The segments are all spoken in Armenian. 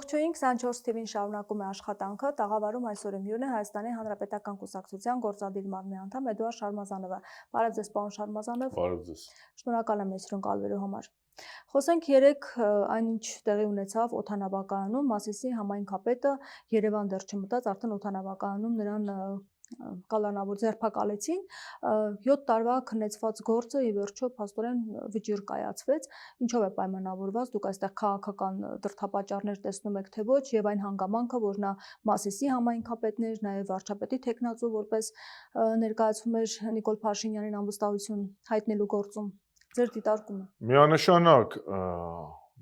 Ողջույն 24 TV-ին շարունակում է աշխատանքը, տաղավարում այսօր իմ հյուրն է Հայաստանի Հանրապետական Կուսակցության գործադիր մարմնի անդամ Էդուարդ Շարմազանովը։ Բարև ձեզ, պարոն Շարմազանով։ Բարև ձեզ։ Շնորհակալ եմ ինձ կալվելու համար։ Խոսենք երեք այնինչ տեղի ունեցավ օդանավակայանում, Մասիսի համայնքապետը Երևան դեռ չմտած, արդեն օդանավակայանում նրան կալանավոր ձերբակալեցին, 7 տարվա քննեցված գործը ի վերջո փաստորեն վճիռ կայացվեց, ինչով է պայմանավորված, դուք այստեղ քաղաքական դրդապատճառներ տեսնում եք թե ոչ, եւ այն հանգամանքը, որ նա Մասիսի համայնքապետն էր, նաեւ վարչապետի թեկնածու որպես ներկայացում էր Նիկոլ Փաշինյանին անվստահություն հայտնելու գործում, ձեր դիտարկումը։ Միանշանակ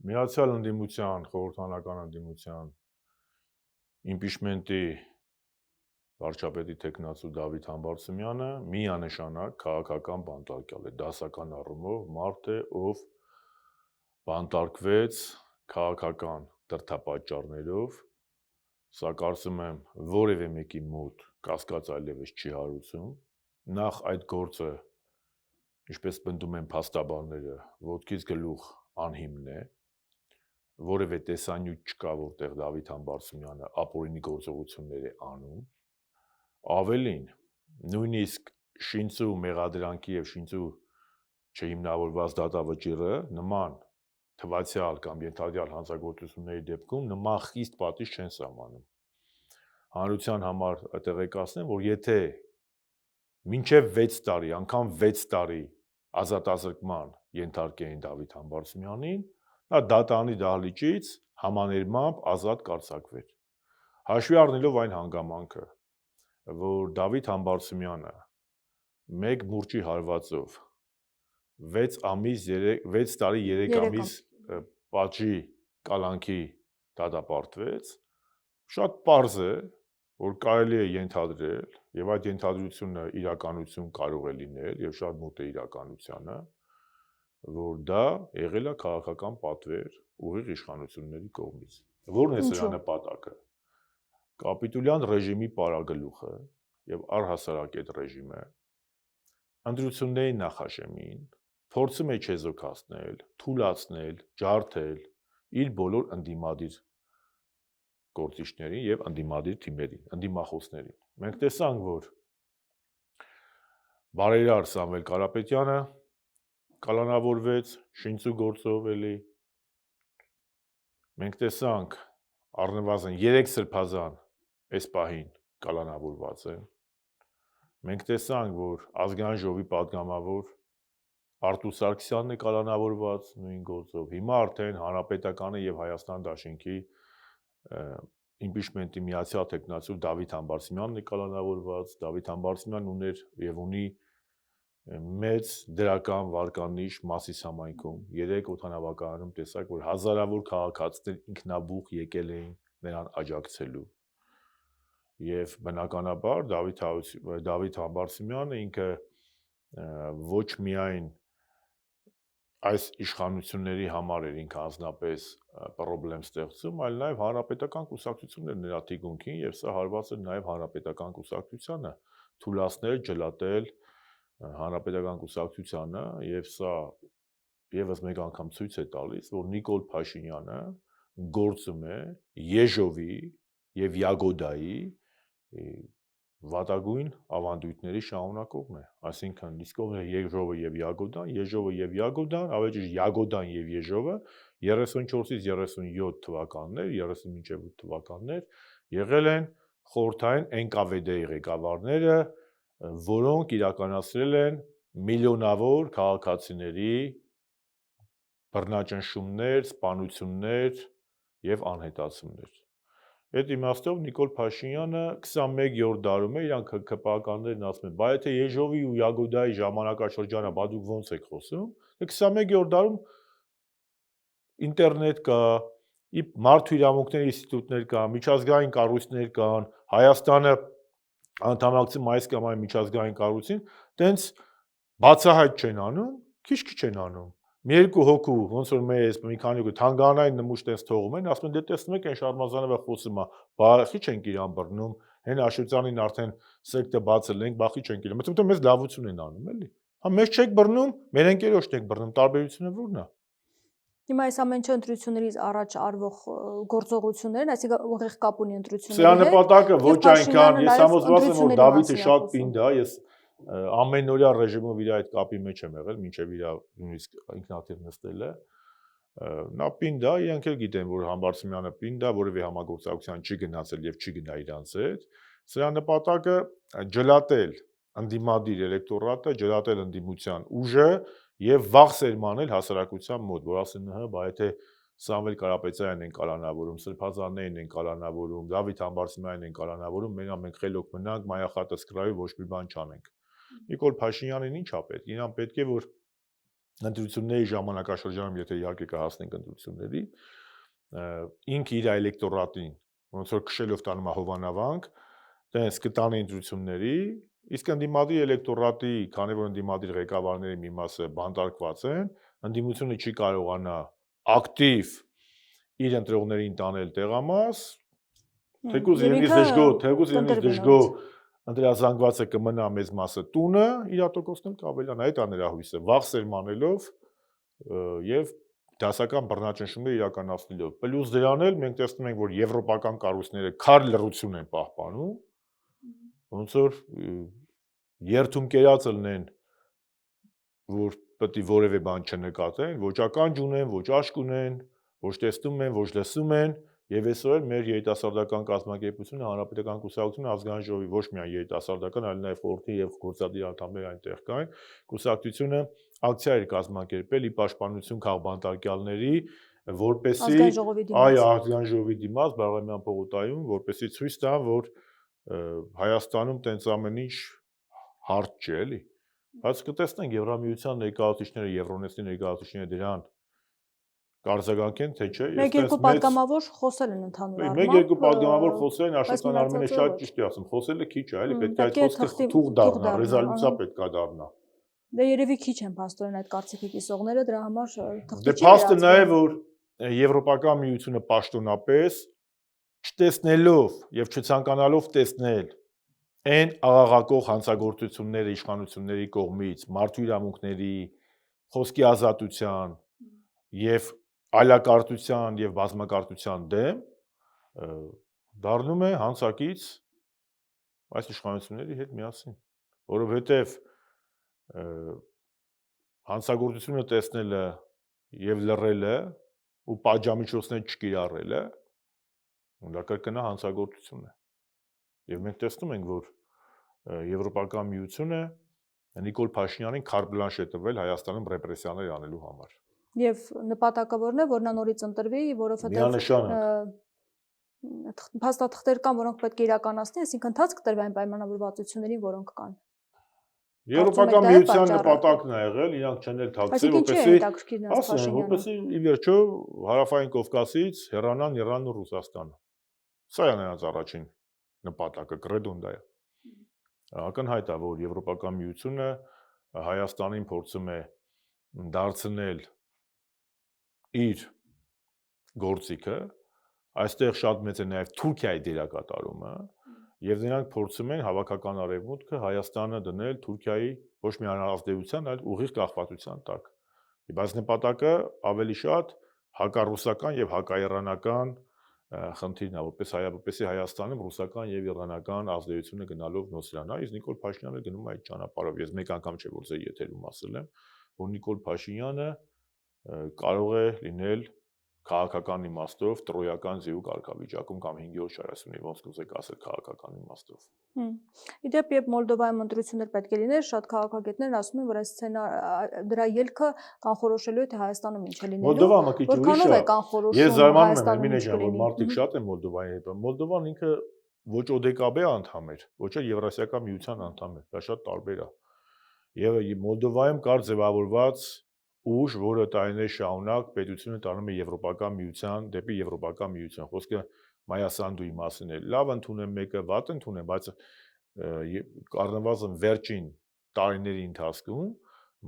Միացյալ ընդդիմության, խորհրդանական ընդդիմության իմպիչմենտի վարչապետի թեկնածու Դավիթ Համբարձումյանը միանշանակ քաղաքական բանտարկյալ է, դասական առումով մարդ է, ով բանտարկվեց քաղաքական դրդապատճառներով, սա կարծում եմ որևէ մեկի մոտ կասկած այլևս չի հարուցում, նախ այդ գործը, ինչպես պնդում են փաստաբանները, ոտքից գլուխ անհիմն է, որևէ տեսանյութ չկա, որտեղ Դավիթ Համբարձումյանը ապօրինի գործողություններ է անում, ավելին, նույնիսկ շինծու մեղադրանքի եւ շինծու չհիմնավորված դատավճիռը նման թվացյալ կամ ենթադրյալ հանցագործությունների դեպքում նման խիստ պատիժ չեն սահմանում։ Հանրության համար տեղեկացնեմ, որ եթե մինչև 6 տարի, անգամ 6 տարի ազատազրկման ենթարկեին Դավիթ Համբարձումյանին, նա դատարանի դահլիճից համաներմամբ ազատ կարձակվեր։ Հաշվի առնելով այն հանգամանքը, որ Դավիթ Համբարձումյանը մեկ մուրճի հարվածով 6 տարի 3 ամիս պատժի կալանքի դատապարտվեց, շատ պարզ է, որ կարելի է ենթադրել, եւ այդ ենթադրությունը իրականություն կարող է լինել եւ շատ մոտ է իրականությանը, որ դա եղել է քաղաքական պատվեր ուղիղ իշխանությունների կողմից։ Որն է սրա նպատակը։ Կապիտուլյան ռեժիմի պարագլուխը եւ առհասարակ այդ ռեժիմը ընտրությունների նախաշեմին փորձում է չեզոքացնել, թուլացնել, ջարդել իր բոլոր ընդդիմադիր գործիչներին եւ ընդդիմադիր թիմերին, ընդդիմախոսներին։ Մենք տեսանք, որ բարերար Սամվել Կարապետյանը կալանավորվեց շինծու գործով էլի։ Մենք տեսանք առնվազն 3 սրբազան այս պահին կալանավորված են։ Մենք տեսանք, որ ազգային ժողովի պատգամավոր Արտուր Սարգսյանն է կալանավորված նույն գործով։ Հիմա արդեն Հանրապետականը եւ Հայաստան Դաշինքի իմպիչմենտի միացյալ թեկնածու Դավիթ Համբարձումյանն է կալանավորված։ Դավիթ Համբարձումյանն ուներ եւ ունի մեծ դրական վարկանիշ Մասիս համայնքում։ 3 օդանավակայանում տեսակ, որ հազարավոր քաղաքացիներ ինքնաբուխ եկել էին նրան աջակցելու։ Եվ բնականաբար Դավիթ Համբարձումյանը ինքը ոչ միայն այս իշխանությունների համար էր ինքը անձնապես պրոբլեմ ստեղծում, այլ նաև հանրապետական կուսակցությունն էր նրա թիկունքին եւ սա հարված էր նաև հանրապետական կուսակցությանը թուլացնել, ջլատել հանրապետական կուսակցությանը եւ սա եւս մեկ անգամ ցույց է տալիս, որ Նիկոլ Փաշինյանը գործում է Եժովի եւ Յագոդայի վատագույն ավանդույթների շարունակողն է, այսինքն իսկ ով է Եժովը եւ Յագոդան, Եժովը եւ Յագոդան, ավելի ճիշտ Յագոդան եւ Եժովը 34-ից 37 թվականներ, 30 մինչեւ 8 թվականներ եղել են խորհրդային NKVD-ի ղեկավարները, որոնք իրականացրել են միլիոնավոր քաղաքացիների բռնաճնշումներ, սպանություններ եւ անհետացումներ։ Այդ իմաստով Նիկոլ Փաշինյանը 21-րդ դարում է, իրանք ԿՊԱ-ականներն ասում են, բա եթե Եժովի ու Յագոդայի ժամանակաշրջանը, բա դուք ո՞նց եք խոսում։ 21-րդ դարում ինտերնետ կա, մարդու իրավունքների ինստիտուտներ կան, միջազգային կառույցներ կան, Հայաստանը անդամակցում այս կամ այն միջազգային կառույցին, տենց բացահայտ չեն անում, քիչ-քիչ են անում։ Մի երկու հոգու, ոնց որ մեզ մի քանի հոգու թանգարանային նմուշ տես թողում են, ասում են դե տեսնում եք այն Շարմազանովը խոսում է, բա խի չենք իրան բռնում, հեն Աշոտյանին արդեն սեկտը բացել ենք, բա խի չենք իրան, մտածում մեզ լավություն են անում, էլի։ Հա մեզ չեք բռնում, մեր ընկերոջն եք բռնում, տարբերությունը ո՞րն է։ Հիմա այս ամեն ինչը ընտրություններից առաջ արվող գործողություններն, այսինքն ուղիղ կապ ունի ընտրությունների Սրա հետ։ նպատակը ոչ Եւ այնքան, Փաշինյանը ես նաեւ համոզված եմ, որ ընտրությունների Դավիթը մասին է շատ խոսում։ պինդ է, ես ամենօրյա ռեժիմով իր այդ կապի մեջ եմ եղել, մինչև իր նույնիսկ ինքնաթիռ նստել է։ Նա պինդ է, իրենք էլ գիտեն, որ Համբարձումյանը պինդ է, որևէ համագործակցության չի գնացել եւ չի գնա իրանց հետ։ Սրա նպատակը ջլատել ընդդիմադիր էլեկտորատը, ջլատել ընդդիմության ուժը եւ վաղ սերմանել հասարակության մոտ, որ ասեն, հա, բա եթե Սամվել Կարապետյանն են կալանավորում, Սրբազաններին են կալանավորում, Դավիթ Համբարձումյանին են կալանավորում, մենք խելոք մնանք, մայախատը սկրայի ոչ մի բան չանենք։ Նիկոլ Փաշինյանին ի՞նչ է պետք։ Իրան պետք է որ ընտրությունների ժամանակաշրջանում, եթե իհարկե կհասնենք ընտրությունների, ինքը իր էլեկտորատին ոնց որ քշելով տանում է հովանավանք, տենց կտանի ընտրությունների, իսկ ընդդիմադիր էլեկտորատի, քանի որ ընդդիմադիր ղեկավարների մի մասը բանտարկված են, ընդդիմությունը չի կարողանա ակտիվ իր ընտրողներին տանել տեղամաս, թեկուզ իրենից դժգոհ ընտրազանգվածը կմնա մեծ մասը տունը, իր տոկոսն էլ կավելանա, այդ է նրա հույսը, վաղ սերմանելով եւ դասական բռնաճնշումներ իրականացնելով։ Պլյուս դրան էլ մենք տեսնում ենք, որ եվրոպական կառույցները քար լռություն են պահպանում, ոնց որ երթում կերած լինեն, որ պետք է որևէ բան չնկատեն, ոչ ականջ ունեն, ոչ աշկ ունեն, ոչ տեսնում են, ոչ լսում են, եւ այսօր մեր երիտասարդական կազմակերպությունը, Հանրապետական կուսակցությունը, ազգային ժողովի ոչ միայն երիտասարդական, այլ նաեւ խորհրդի եւ գործադիր անդամներ այնտեղ կային, կուսակցությունը ակցիա էր կազմակերպել ի պաշտպանություն քաղբանտարկյալների, որպեսզի ազգային ժողովի դիմաց Բաղրամյան պողոտայում, որպեսզի ցույց տան, որ Հայաստանում տենց ամեն ինչ հարթ չէ, էլի։ Բայց կտեսնենք Եվրամիության ներկայացուցիչները, Եվրոնեստի ներկայացուցիչները դրան կարձագանքեն, թե չէ։ Մեկ-երկու պատգամավոր խոսել են ընդհանուր առմամբ։ Մեկ-երկու պատգամավոր խոսել են, Աշոտան Արմենը շատ ճիշտ է ասում, խոսելը քիչ է, էլի, պետք է այդ խոսքը թուղթ դառնա, ռեզոլյուցիա պետք է դառնա։ Դե երևի քիչ են փաստորեն այդ կարծիքի կիսողները, դրա համար թղթի չի վերածվում։ Դե փաստը նա է, որ Եվրոպական միությունը պաշտոնապես չտեսնելով եւ չցանկանալով տեսնել այն աղաղակող հանցագործությունները իշխանությունների կողմից, մարդու իրավունքների, խոսքի ազատության եւ այլակարգության եւ բազմակարգության դեմ դառնում է հանցակից այս իշխանությունների հետ միասին, որովհետեւ հանցագործությունը տեսնելը եւ լռելը ու պատժամիջոցներ չկիրառելը դա կրկնա հանցագործություն է։ Եվ մենք տեսնում ենք, որ Եվրոպական միությունը Նիկոլ Փաշինյանին carte blanche է տվել Հայաստանում ռեպրեսիաներ անելու համար։ Եվ նպատակավորն է, որ նա նորից ընտրվի, որովհետեւ փաստաթղթեր կան, որոնք պետք է իրականացնի, այսինքն ընթացք տրվի այն պայմանավորվածություններին, որոնք կան։ Եվրոպական միության նպատակն է եղել, իրանք չեն էլ թաքցրել, որպեսզի ի վերջո Հարավային Կովկասից հեռանան Իրանն ու Ռուսաստանը։ Սա է նրանց առաջին նպատակը, կրեդոն դա է։ Ակնհայտ է, որ Եվրոպական միությունը Հայաստանին փորձում է դարձնել իր գործիքը, այստեղ շատ մեծ է նաև Թուրքիայի դերակատարումը, եւ նրանք փորձում են հավաքական արևմուտքը Հայաստանը դնել Թուրքիայի ոչ միայն ազդեցության, այլ ուղիղ կախվածության տակ։ Բայց նպատակը ավելի շատ հակառուսական եւ հակաիրանական խնդիրն է, որպեսզի Հայաստանում ռուսական եւ իրանական ազդեցությունը գնալով նոսրանա, իսկ Նիկոլ Փաշինյանը գնում է այդ ճանապարհով։ Ես մեկ անգամ չէ որ ձեր եթերում ասել եմ, որ Նիկոլ Փաշինյանը կարող է լինել քաղաքական իմաստով տրոյական ձիու կարգավիճակում կամ 5-րդ շարասյունի, ոնց կուզեք ասել քաղաքական իմաստով։ Իդեպ, երբ Մոլդովայում ընտրություններ պետք է լիներ, շատ քաղաքագետներ ասում են, որ այս դրա ելքը կանխորոշելու է, թե Հայաստանում ինչ է լինելու։ Մոլդովան մի քիչ ուրիշ է։ Ես զարմանում եմ, Մինեջան, որ մարդիկ շատ են Մոլդովայի հետ։ Մոլդովան ինքը ոչ ՕԴԿԲ անդամ էր, ոչ էլ Եվրասիական միության անդամ էր։ Դա շատ տարբեր է։ Եվ Մոլդովայում կար ձևավորված ուժ, որը տարիներ շարունակ պետությունը տանում է Եվրոպական միության դեպի Եվրոպական միություն։ Խոսքը Մայա Սանդուի մասին է։ Լավ ընդունեմ մեկը, վատ ընդունեմ, բայց առնվազն վերջին տարիների ընթացքում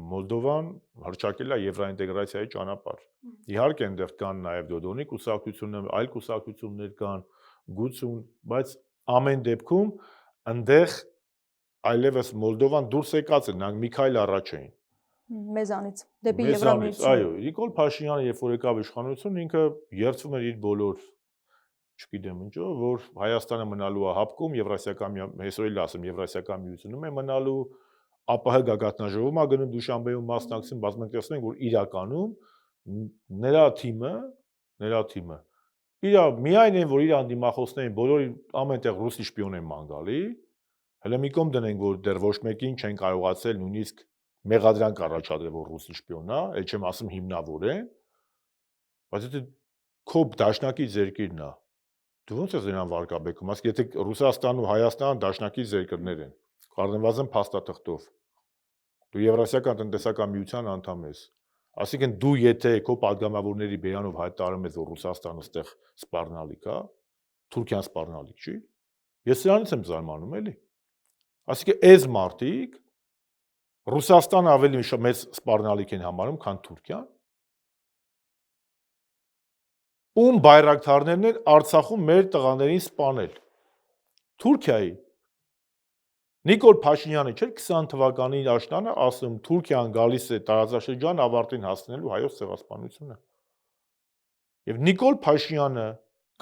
Մոլդովան հռչակել է եվրոինտեգրացիայի ճանապարհ։ Իհարկե այնտեղ կան նաև Դոդոնի կուսակցությունը, այլ կուսակցություններ կան, Գուցուն, բայց ամեն դեպքում այնտեղ այլևս Մոլդովան դուրս եկած է, նրանք մի քայլ առաջ էին։ Մեզանից դեպի Մեզանից, Եվրամիություն։ այո, Նիկոլ Փաշինյանը երբ որ եկավ իշխանություն, ինքը երդվում էր իր բոլոր, չգիտեմ ինչով, որ Հայաստանը մնալու է հապկում, Եվրասիական հեսօրել ասեմ, Եվրասիական միությունում է մնալու, ԱՊՀ գագաթնաժողովում է գնում Դուշանբեում մասնակցում, բայց մենք տեսնում ենք, որ իրականում նրա թիմը միայն այն, որ իր անդիմախոսներին բոլոր ամենտեղ ռուսի շպիոն են ման գալի, հələ մի կողմ դնենք, որ դեռ ոչ մեկին չեն կարողացել նույնիսկ մեղադրանք առաջադրել, որ ռուսի շպիոն է, էլ չեմ ասում հիմնավորեն, բայց եթե քո դաշնակից երկիրն է, դու ո՞նց ես նրան վարկաբեկում, ասես եթե Ռուսաստանն ու Հայաստանը դաշնակից երկրներ են, առնվազն փաստաթղթով, դու Եվրասիական տնտեսական միության անդամ ես, այսինքն դու եթե քո падգամավորների բերանով հայտարարում ես, որ Ռուսաստանը ստեղ սպառնալիք է, Թուրքիան սպառնալիք չի, ես սրանից եմ զարմանում, էլի, այսինքն այս մարդիկ Ռուսաստանը ավելի մեծ սպառնալիք են համարում, քան Թուրքիան, ում բայրակթարներն են Արցախում մեր տղաներին սպանել, Թուրքիայի, Նիկոլ Փաշինյանը չէր 20 թվականի աշնանը ասում Թուրքիան գալիս է տարածաշրջան ավարտին հասնելու հայոց ցեղասպանությունը։ Եվ Նիկոլ Փաշինյանը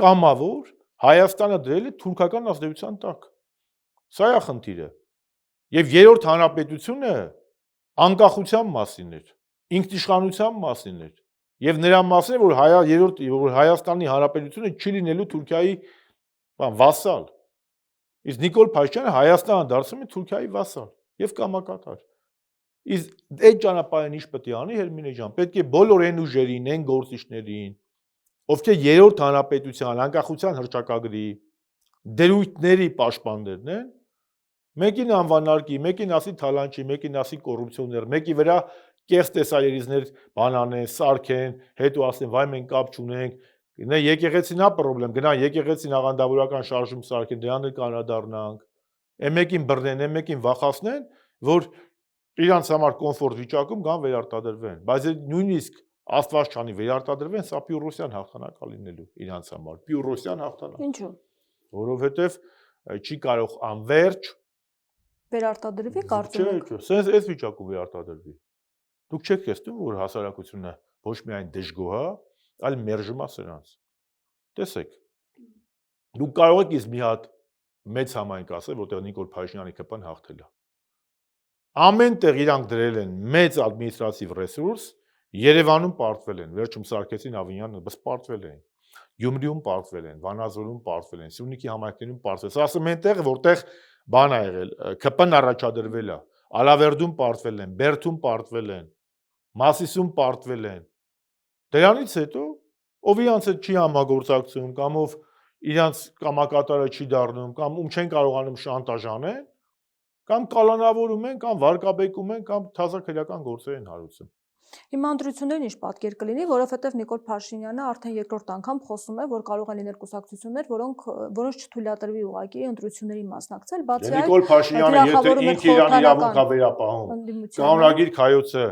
կամավոր Հայաստանը դրել է թուրքական ազդեցության տակ։ Սա է խնդիրը։ Եվ երրորդ հանրապետությունը անկախության մասին էր, ինքնիշխանության մասին էր, եւ նրա մասին որ Հայաստանի հանրապետությունը չի լինելու Թուրքիայի վասալ։ Իսկ Նիկոլ Փաշինյանը Հայաստանը դարձնում է Թուրքիայի վասալ եւ կամակատար։ Իսկ այդ ճանապարհին ինչ պետք է անի Հերմինե ջան, պետք է բոլոր այն ուժերին, այն գործիչներին, ովքեր երրորդ հանրապետության անկախության հռչակագրի դերույթների պաշտպաններն են, մեկին անվանարկի, մեկին ասի թալանչի, մեկին ասի կոռուպցիոներ, մեկի վրա կեղծ տեսարերիզներ բանանեն, սարքեն, հետո ասեն վայ մենք կապ չունենք, գնա եկեղեցին է խնդրեմ, գնա եկեղեցին աղանդավորական շարժում սարքեն, դրանն էլ կանրադառնանք, այն մեկին բռնեն, այն մեկին վախացնեն, որ իրանց համար կոմֆորտ վիճակում գան վերարտադրվեն, բայց նույնիսկ Աստված չանի վերարտադրվեն, սա Պյուրոսյան հաղթանակ է լինելու իրանց համար, Պյուրոսյան հաղթանակ։ Ինչու՞։ Որովհետև չի կարող անverջ վերարտադրվի կարծում եք։ Չէ, սենց այս վիճակում վերարտադրվի։ Դուք չեք տեսնում, որ հասարակությունը ոչ միայն դժգոհ է, այլ մերժում է սրանց։ Տեսեք։ Դուք կարող եք իսկ մի հատ մեծ համայնք ասել, որտեղ Նիկոլ Փաշինյանի ԿՊ-ն հաղթել է։ Ամենտեղ իրանք դրել են մեծ ադմինիստրատիվ ռեսուրս, Երևանում պարտվել են, վերջում սարքեցին Ավինյանը, բայց պարտվել են։ Գյումրիում պարտվել են, Վանաձորում պարտվել են, Սյունիքի համայնքներում պարտվել։ Սա ասում են այնտեղ, որտեղ բան ա եղել, ԿՊ-ն առաջադրվել է, Ալավերդում պարտվել են, Բերդում պարտվել են, Մասիսում պարտվել են։ Դրանից հետո ով իրանց հետ չի համագործակցում, կամ ով իրանց կամակատարը չի դառնում, կամ ում չեն կարողանում շանտաժ անեն, կամ կալանավորում են, կամ վարկաբեկում են, կամ թազաքրական գործեր են հարուցում։ Հիմա ընտրություններին ինչ պատկեր կլինի, որովհետև Նիկոլ Փաշինյանը արդեն երկրորդ անգամ խոսում է, որ կարող են լինել կուսակցություններ, որոնց չթույլատրվի ուղղակի ընտրություններին մասնակցել, բացի այդ Նիկոլ Փաշինյանը եթե ինքը իրան իրավունք է վերապահում, կանոնագիր քայոցը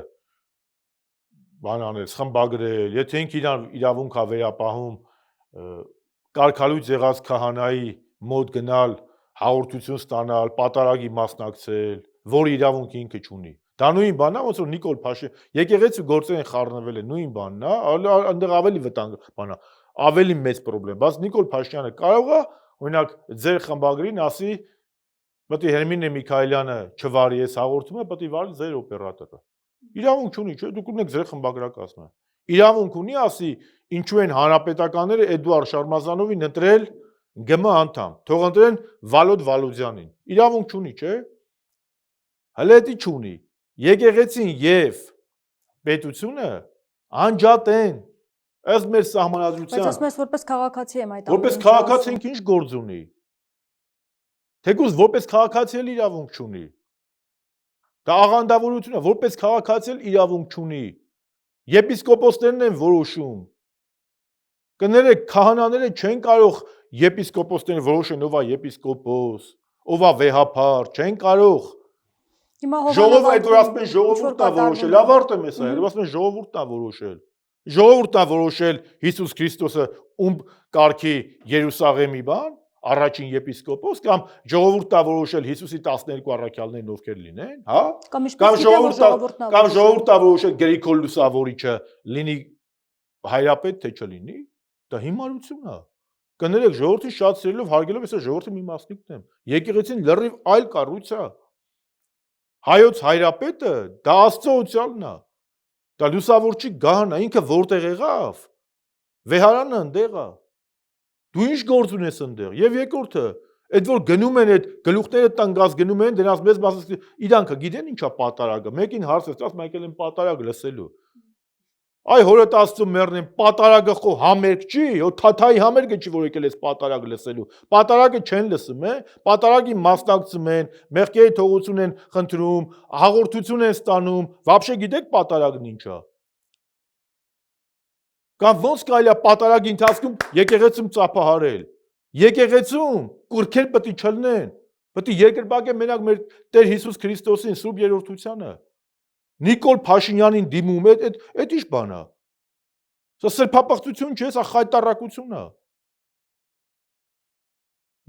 բանանել, խմբագրել, եթե ինքը իրան իրավունք է վերապահում կարգալույց եղած քահանայի մոտ գնալ, հաղորդություն ստանալ, պատարագի մասնակցել, որ իրավունք ինքը չունի։ Դա նույն բանն է, ոնց որ Նիկոլ Փաշինյանը եկեղեցու գործեր են խառնվել են, նույն բանն է, այնտեղ ավելի վտանգ բան է, ավելի մեծ խնդրեմ, բայց Նիկոլ Փաշինյանը կարող է, օրինակ, ձեր խմբագրին ասի, պետք է Հերմինե Միքայելյանը չվարի այս հաղորդումը, պետք է վարի ձեր օպերատորը։ Իրավունք չունի, չէ՞, դուք ունեք ձեր խմբագրակազմը։ Իրավունք ունի ասի, ինչու են հանրապետականները Էդուարդ Շարմազանովին ընտրել ԳՄ անդամ, թող ընտրեն Վալոդ Վալոդյանին։ Իրավունք չունի, չէ՞։ Հələ դա չունի։ Եկեղեցին եւ պետությունը անջատ են ըստ մեր սահմանադրության։ Բայց ասում ես որպես քաղաքացի եմ այդ ամենը։ Որպես քաղաքացի ինչ գործ ունի։ Թեկուզ որպես քաղաքացի էլ իրավունք չունի։ Դա աղանդավորություն է, որպես քաղաքացի էլ իրավունք չունի։ Եպիսկոպոսներն են որոշում։ Կներեք, քահանաները չեն կարող եպիսկոպոսները որոշեն ով է եպիսկոպոս, ով է վեհափար, չեն կարող։ Հիմա Ժողովուրդը այդ որ ասում են ժողովուրդն է որոշել, ավարտը մեզ է, ասում են ժողովուրդն է որոշել։ Ժողովուրդն է որոշել Հիսուս Քրիստոսը ում կարգի Երուսաղեմի բան, առաջին եպիսկոպոս կամ ժողովուրդն է որոշել Հիսուսի 12 առաքյալներն ովքեր լինեն, հա? Կամ ինչպես գիտեմ, որ ժողովուրդն է որոշել Գրիգոր Լուսավորիչը լինի հայրապետ թե չլինի, դա հիմարություն է։ Կներեք, ժողովրդի շատ սիրելով, հարգելով, ես ժողովրդի մի մասնիկն եմ։ Եկեղեցին լրիվ այլ կառույց է։ Հայոց հայրապետը դա Աստծո օծյալն է։ Դա Լուսավորչի գահն է, ինքը որտեղ եղավ։ Վեհարանը ընդեղ է։ Դու ինչ գործ ունես ընդեղ։ Եվ երկրորդը, այդ որ գնում են այդ գլուխները տնգած գնում են, դրանց մեծ մասը իրանքը գիտեն ինչա պատարագը։ Մեկին հարց է տալիս, մեկել են պատարագ լսելու։ Այ հորդ Աստծո մեռնեն, պատարագը խո համերգ չի, հո թաթայի համերգը չի որ եկել էս պատարագ լսելու։ Պատարագը չեն լսում, պատարագի մասնակցում են, մեղքերի թողություն են խնդրում, հաղորդություն են ստանում, вообще գիտեք պատարագն ինչա։ Կամ ոնց կարելի է պատարագի ընթացքում եկեղեցում ծափահարել։ Եկեղեցում կուրքեր պետք է չլնեն, պետք է երկրպագեն մենակ մեր Տեր Հիսուս Քրիստոսին, Սուրբ Երրորդությանը։ Նիկոլ Փաշինյանին դիմում այդ ի՞նչ բան է։ Սա սրբապղծություն չէ, սա խայտարակություն է։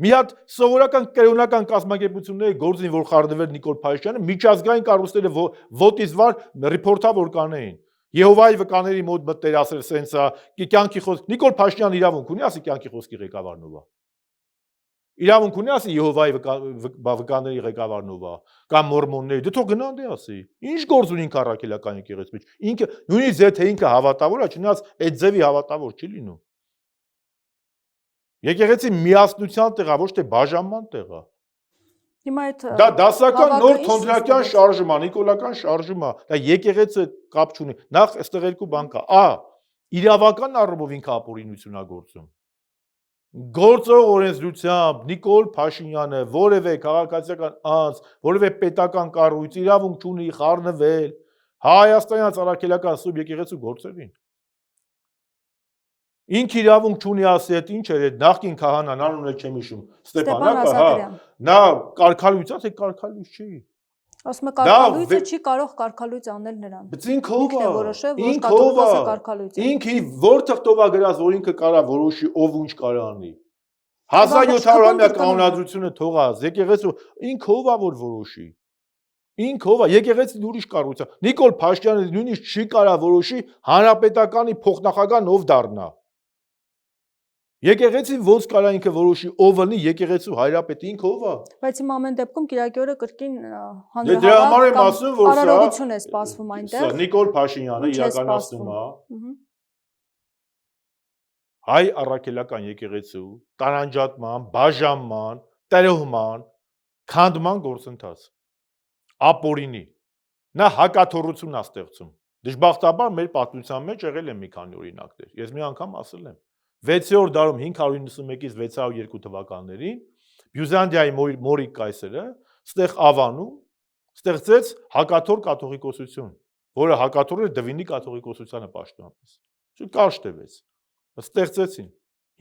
Մի հատ սովորական կրոնական կազմակերպությունների գործին որ խառնվել Նիկոլ Փաշինյանը միջազգային կառույցները ոտից վար ռիփորտավոր կանեին։ Եհովայի վկաների մոտ մտներ ասել սենսա, կյանքի խոսք Նիկոլ Փաշինյանը իրավունք ունի ասի կյանքի խոսքի ղեկավարն ով է։ Իրավունք ունի ասի Եհովայի վկաների ղեկավարն ով է, կամ մորմոնների, դե թող գնան դե ասի։ Ինչ գործ ունի ինքը առաքելական եկեղեցու մեջ։ Ինքը նույնիսկ եթե ինքը հավատավոր է, չնայած այդ ձևի հավատավոր չի լինում։ Եկեղեցի միասնության տեղ է, ոչ թե բաժանման տեղ է։ Հիմա այդ դա դասական նոր թոնդրակյան շարժում է, նիկոլական շարժում է, դա եկեղեցը կապ չունի։ Նախ այստեղ երկու բան կա։ Ա. Իրավական առումով ինքը ապօրինություն է գործում։ Գործող օրենսդրությամբ Նիկոլ Փաշինյանը որևէ քաղաքացիական անձ, որևէ պետական կառույց իրավունք չունի խառնվել Հայաստանյան առաքելական Սուրբ եկեղեցու գործերին։ Ինքը իրավունք չունի ասի այդ ինչ էր այդ նախկին քահանան, անունը չեմ հիշում, Ստեփանակը, հա, նա կարգալույց է, թե կարգալույց չի։ Ասում է կարգալույցը չի կարող կարգալույց անել նրան։ Բայց ինքը ով է որոշել, որ կաթողիկոսը կարգալույց է։ Ինքը որտեղ տովա գրած, որ ինքը կարա որոշի ով ինչ կարա անի։ 1700-ամյա կանոնադրությունը թողած, եկեղեցու ինքը ով է որ որոշի։ Ինքը ով է, եկեղեցին ուրիշ կառույց է։ Նիկոլ Փաշինյանը նույնիսկ չի կարա որոշի հանրապետականի փոխնախագահն ով դառնա։ Եկեղեցին ոնց կարա ինքը որոշի ով լինի եկեղեցու հայրապետը ինքը ով է։ Բայց հիմա ամեն դեպքում Կիրակի օրը կրկին Դրա համար եմ ասում, որ սա արարողություն է սպասվում այնտեղ։ Սա Նիկոլ Փաշինյանը իրականացնում է հայ առաքելական եկեղեցու տարանջատման, բաժանման, տրոհման, քանդման գործընթաց։ Ապօրինի։ Նա հակաթոռություն է ստեղծում։ Դժբախտաբար մեր պատմության մեջ եղել են մի քանի օրինակներ։ Ես մի անգամ ասել եմ 6-րդ դարում 591-ից 602 թվականներին Բյուզանդիայի Մորիկ կայսրը ստեղ Ավանում ստեղծեց հակաթոռ կաթողիկոսություն, որը հակաթոռ էր Դվինի կաթողիկոսությանը պաշտոնապես։ Շուտ կարճ տևեց։ Ստեղծեցին։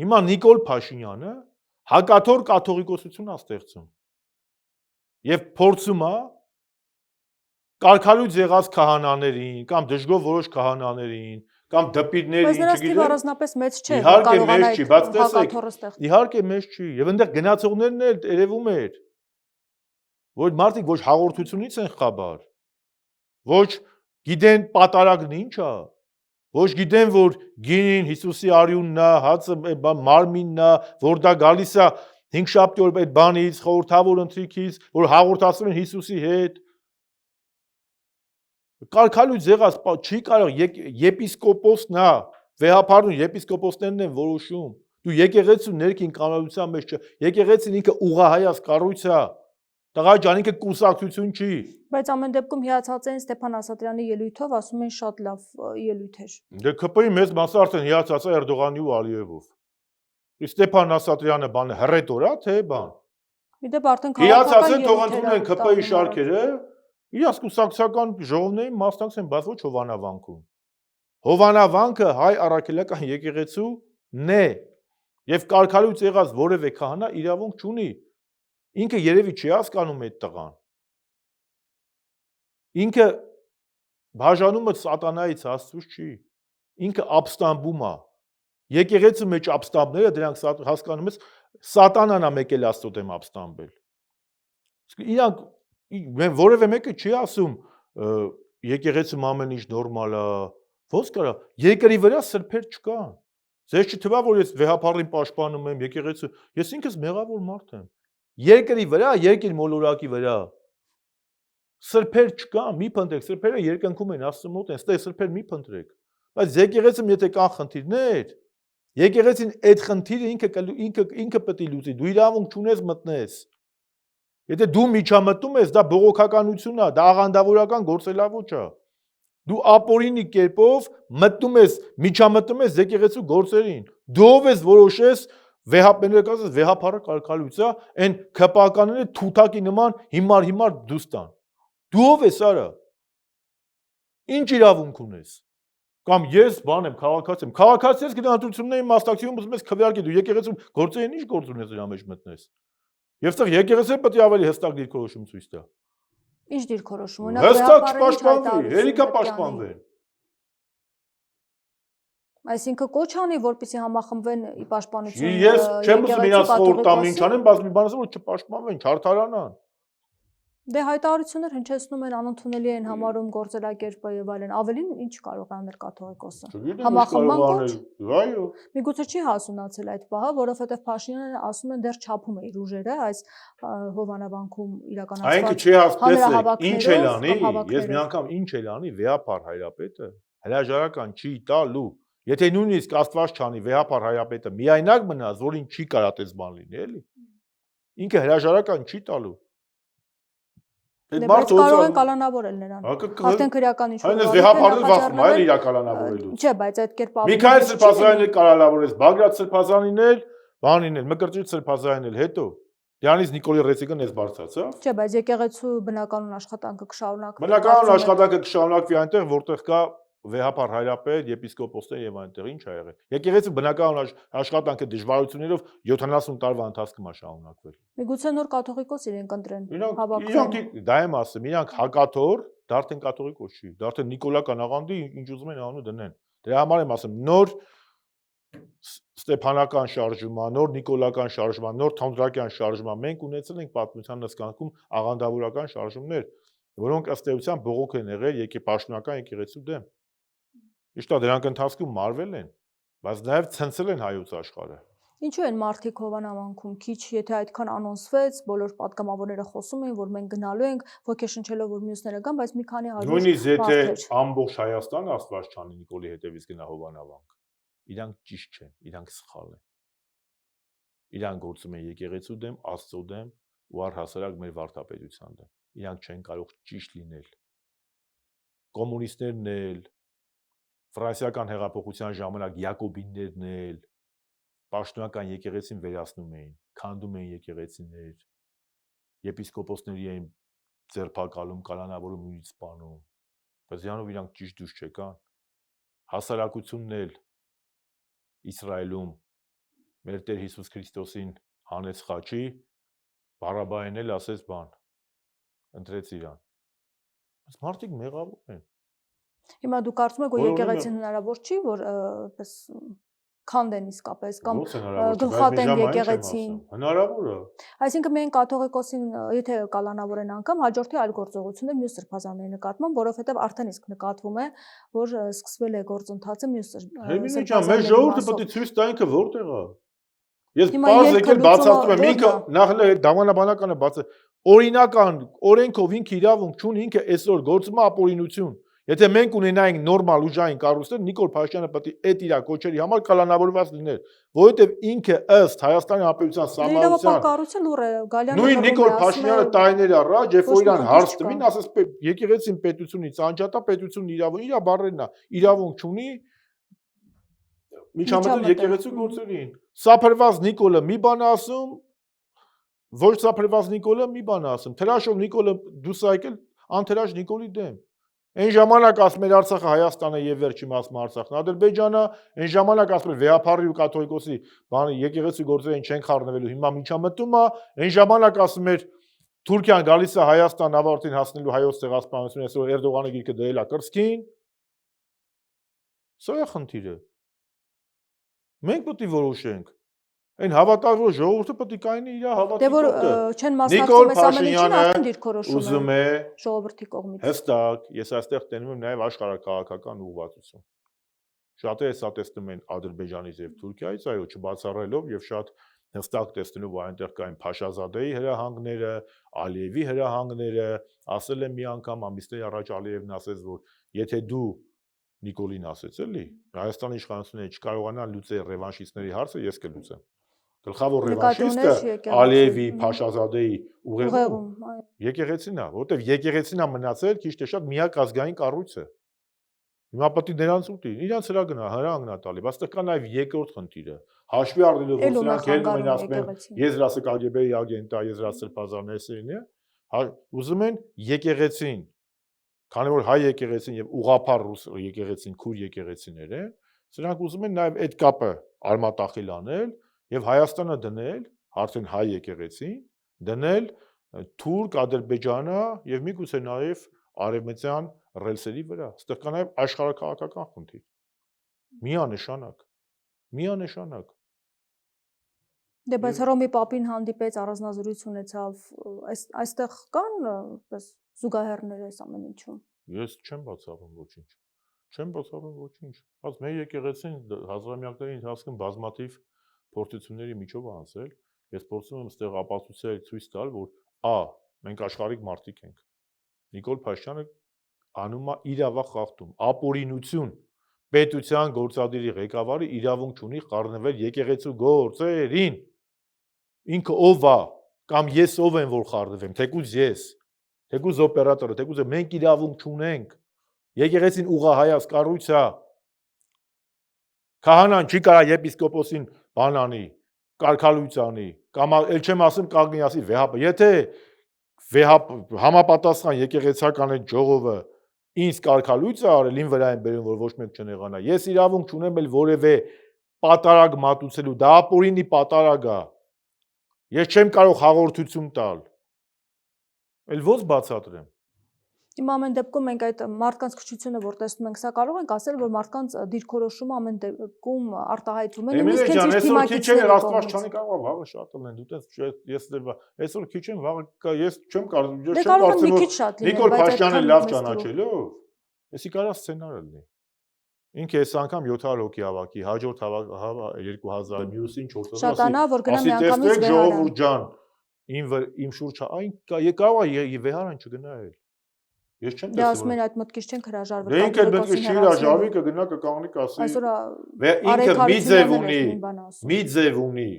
Հիմա Նիկոլ Փաշինյանը հակաթոռ կաթողիկոսություն է ստեղծում։ Եվ փորձում է կարգալույց եղած քահանաներին կամ դժգոհ որոշ քահանաներին կամ դպիրներին, չգիտեմ, առանձնապես մեծ չէ, իհարկե մեծ չի, բայց հակաթոռը ստեղծել։ Իհարկե մեծ չի, եւ այնտեղ գնացողներն էլ երևում էր, որ մարդիկ ոչ հաղորդությունից են խաբար, ոչ գիտեն պատարագն ինչ է, ոչ գիտեն, որ գինին Հիսուսի արյունն է, հացը մարմինն է, որ դա գալիս է 5 շաբթի օր այդ բանից, խորհրդավոր ընթրիքից, որ հաղորդացում են Հիսուսի հետ։ Կարգալույց եղած չի կարող եպիսկոպոսն է, վեհապարուն եպիսկոպոսներն են որոշում։ Դու եկեղեցու ներքին կանոնության մեջ չէ, եկեղեցին ինքը ուղղահայաց կառույց է։ Տղա ջան, ինքը կուսակցություն չի։ Բայց ամեն դեպքում հիացած են Ստեփան Ասատրյանի ելույթով, ասում են շատ լավ ելույթ էր։ Դե ԿՊ-ի մեծ մասը արդեն հիացած է Էրդողանի ու Ալիևով։ Ստեփան Ասատրյանը բանը հռետոր է, թե բան։ Իդեպ արդեն հիացած են թող ընդունել ԿՊ-ի շարքերը, իրաց կուսակցական ժողովներին մասնակցեն, բայց ոչ Հովանավանքում։ Հովանավանքը հայ առաքելական եկեղեցուն է, եւ կարգալույց եղած որևէ քահանա իրավունք չունի։ Ինքը երևի չի հասկանում այդ տղան։ Ինքը բաժանումը սատանայից Աստծուց չի։ Ինքը ապստամբում է։ Եկեղեցու մեջ ապստամբները դրանք հասկանում ես Սատանան է մեկ էլ Աստծո դեմ ապստամբել։ Իրանք մեն որևէ մեկը չի ասում եկեղեցում ամեն ինչ նորմալ է, ոնց կարա, երկրի վրա սրբեր չկան։ Ձեզ չթվա, որ ես վեհապարին պաշտպանում եմ եկեղեցու, ես ինքս մեղավոր մարդ եմ։ Երկրի վրա, երկիր մոլորակի վրա սրբեր չկան, մի փնտրեք, սրբերը երկնքում են, Աստծո մոտ են, ստե սրբեր մի փնտրեք։ Բայց եկեղեցում եթե կան խնդիրներ, եկեղեցին այդ խնդիրը ինքը պետք է լուծի, դու իրավունք չունես մտնես։ Եթե դու միջամտում ես, դա բողոքականություն է, դա աղանդավորական գործելավոճ է։ Դու ապօրինի կերպով մտնում ես, միջամտում ես եկեղեցու գործերին։ Դու ով ես որոշես վեհապները կասես վեհապարը կարգալույց է, այն քպականները թութակի նման հիմար դուս տան։ Դու ով ես արա։ Ինչ իրավունք ունես։ Կամ ես բան եմ, քաղաքացի եմ։ Քաղաքացի ես գնահատությունների մասնակցություն ուզում ես քվեարկել, դու եկեղեցու գործերին ինչ գործ ունես դրա մեջ մտնես։ Եվ այստեղ եկեղեցին պետք է ավելի հստակ դիրքորոշում ցույց տա։ Ինչ դիրքորոշում։ Հստակ չպաշտպանվի, հերիքա պաշտպանվեն։ Այսինքն կոչ անի, որպեսզի համախմբվեն ի պաշտպանություն։ Ես չեմ ուզում իրաց խորհուրդ տամ ինչ անեն, բայց մի բան ասեմ, որ չպաշտպանվեն, չարդարանան։ Դե հայտարարություններ հնչեցնում են, անընդունելի են համարում գործելակերպը եւ այլն։ Ավելին ինչ կարող է անել կաթողիկոսը։ Համախմբման կոչ։ Այո։ Միգուցե չի հասունացել այդ պահը, որովհետեւ Փաշինյանը ասում են դեռ չափում է իր ուժերը այս հովանավանքում իրականացված։ Այնքը չի հասցրել, ինչ էլ անի, ես մի անգամ ինչ էլ անի վեհապար հայրապետը հրաժարական չի տալու։ Եթե նույնիսկ Աստված չանի վեհապար հայրապետը միայնակ մնաց, որին չի կարատես բան լինի, էլի։ Ինքը հրաժարական չի տալու։ Բայց կարող են կալանավորել նրան։ Արդեն քրեական ինչ-որ Այնպես վեհապարը վախում է, էլի իր կալանավորելու։ Չէ, բայց այդ կերպ Միքայել Սրբազանին էլ կալանավորեց, Բագրատ Սրբազանին էլ, բանին էլ, Մկրտիչ Սրբազանին էլ, հետո դրանից Նիկոլի Ռեցիկն էս բարձրացավ։ Չէ, բայց եկեղեցու բնականon աշխատանքը կշարունակվի։ Բնականon աշխատանքը կշարունակվի այնտեղ, որտեղ կա վեհապար հայրապետ, եպիսկոպոսներ եւ այնտեղ ինչ ա եղել։ Եկեղեցու բնականon աշխատանքը դժվարություններով 70 տարվա ընթացքում ա շարունակվել։ Միգուցե նոր կաթողիկոս իրեն կընտրեն։ Իրանք դա եմ ասում, իրանք հակաթոր, դարձեն կաթողիկոս չի, դարձեն Նիկոլական աղանդի, ինչ ուզում են անու դնեն։ Դրա համար եմ ասում, նոր Ստեփանական շարժումա, նոր Նիկոլական շարժումա, նոր Թանդրակյան շարժումա մենք ունեցել ենք պատմության նսկանքում աղանդավորական շարժումներ, որոնք ըստ էության բողոք են եղել եկեպաշտոնական եկեղեցու դեմ։ Իշտա դրանք ընթացքում մարվել են, բայց նաև ցնցել են հայոց աշխարհը։ Ինչու են մարդիկ հովանավանքում քիչ, եթե այդքան անոնսվեց, բոլոր պատգամավորները խոսում էին, որ մենք գնալու ենք, ոգեշնչելով որ մյուսները գան, բայց մի քանի 100 նույնիսկ եթե ամբողջ Հայաստանը Աստված չանի Նիկոլի հետևից գնա հովանավանք, իրանք ճիշտ չեն, իրանք սխալ են։ Իրանք գործում են եկեղեցու դեմ, Աստծո դեմ ու առհասարակ մեր վարդապետության դեմ։ Իրանք չեն կարող ճիշտ լինել։ Կոմունիստներն էլ, ֆրանսիական հեղափոխության ժամանակ յակոբիններն էլ պաշտոնական եկեղեցին վերացնում էին, քանդում էին եկեղեցիներ, եպիսկոպոսների էին ձերբակալում, կալանավորում ու սպանում, բայց դրանով իրանք ճիշտ դուրս չեկան։ Հասարակությունն էլ Իսրայելում մեր Տեր Հիսուս Քրիստոսին հանեց խաչի, Բարաբային էլ ասեց բան, ընտրեց իրան։ Բայց մարդիկ մեղավոր են։ Հիմա դու կարծում ես, որ եկեղեցին հնարավոր չի, որ պես քանդեն իսկապես կամ գլխատեն եկեղեցին։ Հնարավոր է։ Այսինքն միայն կաթողիկոսին, եթե կալանավորեն անգամ, հաջորդի այլ գործողություններ մյուս սրբազանների նկատմամբ, որովհետև արդեն իսկ նկատվում է, որ սկսվել է գործընթացը մյուս սրբազանների։ Մեր ժողովուրդը պետք է ցույց տա ինքը որտեղ է։ Ես բաց եկել բացատրում եմ, ինքը նախ էլ դավանաբանականը բաց է։ Օրինական օրենքով ինքը իրավունք չունի, ինքը այսօր գործում է ապօրինություն։ Եթե մենք ունենայինք նորմալ ուժային կառույցներ, Նիկոլ Փաշինյանը պետք է այդ իր կոչերի համար կալանավորված լիներ, որովհետև ինքը ըստ Հայաստանի Հանրապետության սահմանության կառույցը լուր է, Գալյանը նույն Նիկոլ Փաշինյանը տարիներ առաջ, երբ որ իրան հարց տվին, ասես եկեղեցին պետությունից անջատա, պետությունն իրավունք, իր բառերն է, իրավունք չունի միջամտել եկեղեցու գործերին։ Սափրված Նիկոլը մի բան ասում, ոչ սափրված Նիկոլը մի բան ասում։ Թրաշով Նիկոլը դուս եկել անթրաշ Նիկոլի դեմ։ Այն ժամանակ ասում էր Արցախը Հայաստանը եւ վերջի մասը Արցախն Ադրբեջանը, այն ժամանակ ասում էր վեհապարի ու կաթողիկոսի բանը եկեղեցու գործերին չեն խառնվելու, հիմա միջամտում է, այն ժամանակ ասում էր Թուրքիան գալիս է Հայաստան ավարտին հասնելու հայոց ցեղասպանությունը, այսօր Էրդողանը գիրքը դրել է կրծքին։ Սա է խնդիրը։ Մենք պետք է որոշենք, Այն հավատալու ժողովուրդը պետք է կայնի իր հավատքի Դե որ կողքը։ չեն Նիկոլ մասնակցում այս ամեն ինչին, Փաշինյանը արդեն դիրքորոշում ուզում է է ժողովրդի կողմից։ հստակ, ես այստեղ տենում եմ նաև աշխարհակաղակական ուղղվածություն։ Շատերը սա տեսնում են Ադրբեջանից եւ Թուրքիայից, այո, չբացառելով եւ շատ հստակ տեսնելով, որ այնտեղ կային Փաշազադեի հրահանգները, Ալիևի հրահանգները, ասել եմ մի անգամ ամիսներ առաջ Ալիևն ասեց, որ եթե դու Նիկոլին ասեց էլի, Հայաստանի իշխանությունները չկարողանան լուծել ռևանշիստների հարցը, ես կլուծեմ։ Գլխավոր ռևանշիստը Ալիևի, Փաշազադեի ուղեղում եկեղեցին է, որովհետեւ եկեղեցին է մնացել քիչ թե շատ միակ ազգային կառույցը։ Հիմա պետք է նրանց ուտի, իրանց հրահանգնա տալի, բայց այստեղ կա նաև երկրորդ խնդիրը։ Հաշվի առնելով, որ սրանք երբեմն ասում են, եզրասը KGB-ի ագենտ է, եզրասը սրբազանեսին է, ուզում են եկեղեցին, քանի որ հայ եկեղեցին եւ ուղղափառ ռուս եկեղեցին, քուր եկեղեցիներ են, սրանք ուզում են նաև այդ կապը արմատախիլ անել եւ Հայաստանը դնել, արդեն հայ եկեղեցին, դնել թուրք, ադրբեջանա եւ միգուցե նաև արևմտյան ռելսերի վրա, այստեղ կա նաև աշխարհակաղակական խնդիր։ Միանշանակ։ Դե բայց Հռոմի Պապին հանդիպեց, առանձնազրույց ունեցավ, այստեղ կան պես զուգահեռներ այս ամեն ինչում։ Ես չեմ բացառում ոչինչ։ Բայց մեր եկեղեցին հազարամյակների ընթացքում բազմաթիվ փորձությունների միջով անցել, ես փորձում եմ այստեղ ապացուցել ցույց տալ, որ մենք աշխարհիկ մարդիկ ենք։ Նիկոլ Փաշինյանը անում է իրավախ խախտում, ապօրինություն, պետության գործադիրի ղեկավարը իրավունք չունի խառնվել եկեղեցու գործերին։ Ինքը ով է, կամ ես ով եմ, որ խառնվեմ, թեկուզ ես, թեկուզ օպերատորը, թեկուզ մենք իրավունք չունենք։ Եկեղեցին ուղղահայաց կառույց է։ Քահանան չի կարա եպիսկոպոսին բան անի, կարգալույց անի, կամ էլ չեմ ասում կանգնի ասի վեհապը, եթե համապատասխան եկեղեցական այդ ժողովը ինձ կարգալույց է արել, ին վրա են բերում, որ ոչ մեկ չնեղանա։ Ես իրավունք չունեմ էլ որևէ պատարագ մատուցելու, դա ապօրինի պատարագ է։ Ես չեմ կարող հաղորդություն տալ։ Էլ ո՞ց բացատրեմ։ Հիմա ամեն դեպքում մենք այդ մարդկանց քչությունը, որ տեսնում ենք, սա կարող ենք ասել, որ մարդկանց դիրքորոշումը ամեն դեպքում արտահայտվում է, նույնիսկ հենց իր թիմակիցների կողմից։ Չանի կարող վաղը շատ լինեն, դու տես ես այսօր քիչ եմ, վաղը ես չեմ կարծում, Նիկոլ Փաշինյանը լավ ճանաչելով, էսի կարա սցենար լինի։ Ինքը այս անգամ 700 հոգի հավաքի, հաջորդ 2000, մյուսին 400։ Շատանա, որ գնա միանգամից վեհարան։ Ժողովուրդ ջան, իմ շուրջը այն կարող է վեհարան չգնա էլ։ Ես չեմ տեսնում։ Դա ասում են այդ մտքից չենք հրաժարվել։ Դե ինքը պետք է չի հրաժարվի, կգնա կկանգնի կասի։ Այսօր ինքը մի ձև ունի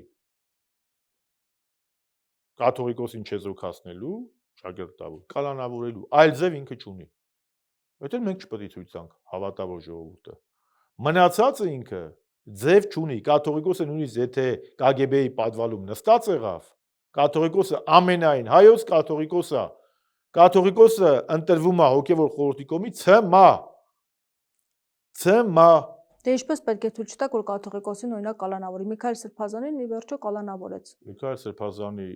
կաթողիկոսին չեզոքացնելու, շագերտավոր, կալանավորելու, այլ ձև ինքը չունի։ Այդ էլ մենք չպետք է ցույց տանք հավատավոր ժողովուրդը։ Մնացածը ինքը ձև չունի, կաթողիկոսը նույնիսկ եթե KGB-ի պատվալում նստած եղավ, կաթողիկոսը ամենայն հայոց կաթողիկոսը Կաթողիկոսը ընտրվում է հոգևոր խորհրդի կողմից ՑՄ։ Դե ինչպես պետք է ցույց տաք, որ կաթողիկոսին օրինակ կալանավորի։ Միքայել Սրբազանին ի վերջո կալանավորեց։ Միքայել Սրբազանի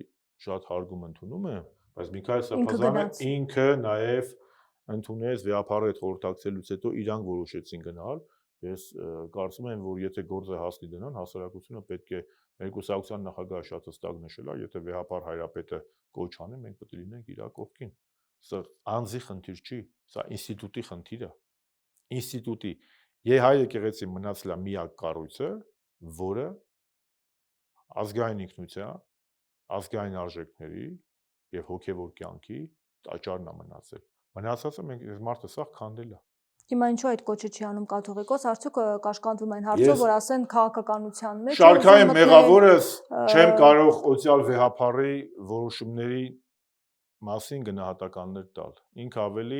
շատ հարգում ընդունում եմ, բայց Միքայել Սրբազանը ինքը նաև ընդունեց վեհապարը հետ խորհրդակցելուց հետո իրանք որոշեցին գնալ։ Ես կարծում եմ, որ եթե գործը հասնի դնան, հասարակությունը պետք է ներկուսակցության նախագահը շատ հստակ նշել է, եթե վեհապար հայրապետը կոչ անի, մենք պետք է լինենք իր կողքին։ Սա անձի խնդիր չի, սա ինստիտուտի խնդիր է։ Ինստիտուտի հայ եկեղեցին մնացել է միակ կառույցը, որը ազգային ինքնության, ազգային արժեքների եւ հոգեվոր կյանքի տաճարն է մնացել։ Մնացածը մենք մարդը սա քանդել է։ Հիմա ինչու այդ կոչը չի անում կաթողիկոս, արդյոք կաշկանդվում են հարցով, որ ասեն քաղաքականության մեջ։ Շարքային մեղավորս չեմ կարող օցիալ վեհապարի որոշումների մասին գնահատականներ տալ։ Ինքը ավելի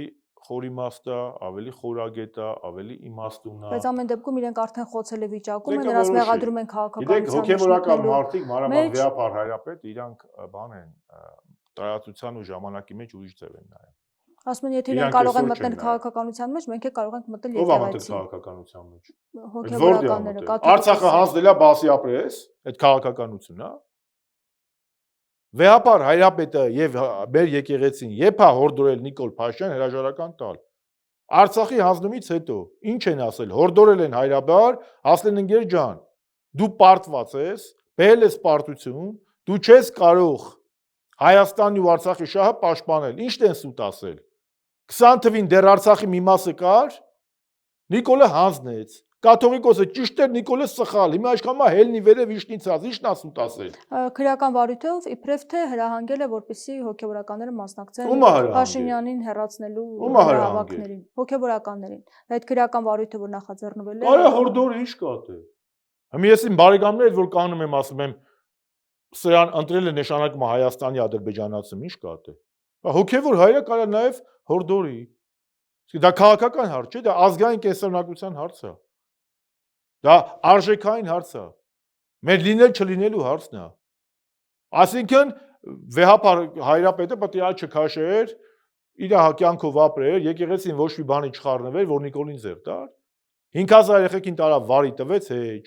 խորիմաստ է, ավելի խորագետ է, ավելի իմաստուն է։ Բայց ամեն դեպքում իրենք արդեն խոցելի վիճակում են, նրանց մեղադրում են քաղաքականության մեջ։ Հոգևորական մարդիկ, մանավանդ վեհապար հայրապետ, իրանք բան են տարածության ու ժամանակի մեջ ուրիշ ձև են նայում։ Ասում են, եթե իրենք կարող են մտնել քաղաքականության մեջ, մենք էլ կարող ենք մտնել եկեղեցի։ Ո՞վ է մտնել քաղաքականության մեջ։ Հոգևորականները, Արցախը հանձնել է բասի ապրես, այդ քաղաքականությունն է։ Վեհապար հայրապետը եւ մեր եկեղեցին երբ է հորդորել Նիկոլ Փաշինյան հրաժարական տալ։ Արցախի հանձնումից հետո ինչ են ասել, հորդորել են հայրաբար, ասել են ընկեր ջան, դու պարտված ես, բերել ես պարտություն, դու չես կարող Հայաստանի ու Արցախի շահը պաշտպանել։ Ի՞նչն են սուտ ասել։ 20 թվին դեռ Արցախի մի մասը կար, Նիկոլը հանձնեց։ Կաթողիկոսը ճիշտ էր, Նիկոլը սխալ։ Հիմա աշխամա հելնի վերև իշնիցած, ի՞նչն ասուտ ասել։ Քրեական վարույթով իբրև թե հրահանգել է, որպեսզի հոգեվորականները մասնակցեն Ո՞ւմը հրահանգել։ Փաշինյանին հեռացնելու Ո՞ւմը հրահանգել։ հավաքներին, հոգեվորականներին։ Այդ քրեական վարույթը, որ նախաձեռնվել է։ Կարա հորդորը ի՞նչ կա դե։ Հիմա ես իմ բարեկամներ որ կանում եմ ասում եմ սրան ընտրել է նշանակում Հայաստանի ադրբեջանացում, ի՞նչ կա դե։ Հոգևոր հայրը կարա նաև հորդորի։ Դա քաղաքական հարց չէ, դա ազգային կենսաբնակության հարց է։ Դա արժեքային հարց է։ Մեր լինել չլինելու հարցն է։ Այսինքն վեհապար հայրապետը պետք է չքաշեր, իր կյանքով ապրեր, եկեղեցին ոչ մի բանի չխառնվեր, որ Նիկոլին ձեռ տար։ 5000 երեխեքին տարա վարի տվեց հեչ։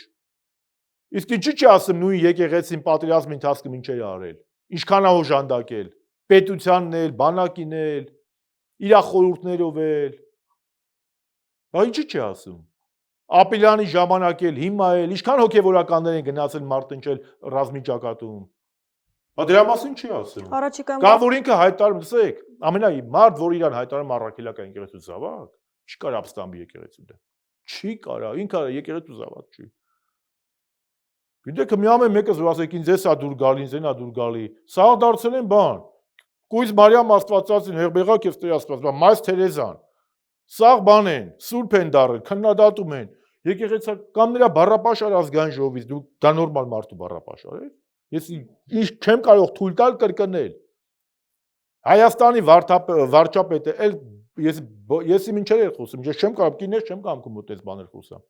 Իսկ ինչի՞ չի ասում նույն եկեղեցին պատերազմի ընթացքում ինչ էր արել։ Ինչքան է օժանդակել, պետությանն էլ, բանակին էլ, իր խորհուրդներով էլ։ Դա ինչի՞ չի ասում։ Ապիլյանի ժամանակ էլ, հիմա էլ, ինչքան հոգևորականներ են գնացել մարտնչել ռազմի ճակատում։ Դրա մասին չի ասում։ Առաջիկայում Կամ որ ինքը հայտարարում, լսեք, ամենամարդ, որ իրան հայտարարում առաքելական եկեղեցու զավակ, չի կարող ապստամբի եկեղեցու դեմ։ Չի կարող, ինքը եկեղեցու զավակ չի։ Գիտեք, մի ամեն մեկը որ ասեք ինձ էսա դուր գալի, ինձ էնա դուր գալի, սա դարձել են բան։ Կույս Մարիամ Աստվածածին Հեղբեղակ եւ Տեր Աստված, Մայր Թերեզան։ Սաղ բան են, սուրբ են դարել, քննադատում են։ Եկեղեցի կամ նրա բառապաշար ազգային ժողովից դու դա նորմալ մարդու բառապաշար է։ Ես ինչ չեմ կարող թույլ տալ կրկնել։ Հայաստանի վարչապետը էլ ես իմ ինչեր եմ խոսում, ես չեմ կարող կիներ չեմ կարող կմոտես բաներ խոսամ։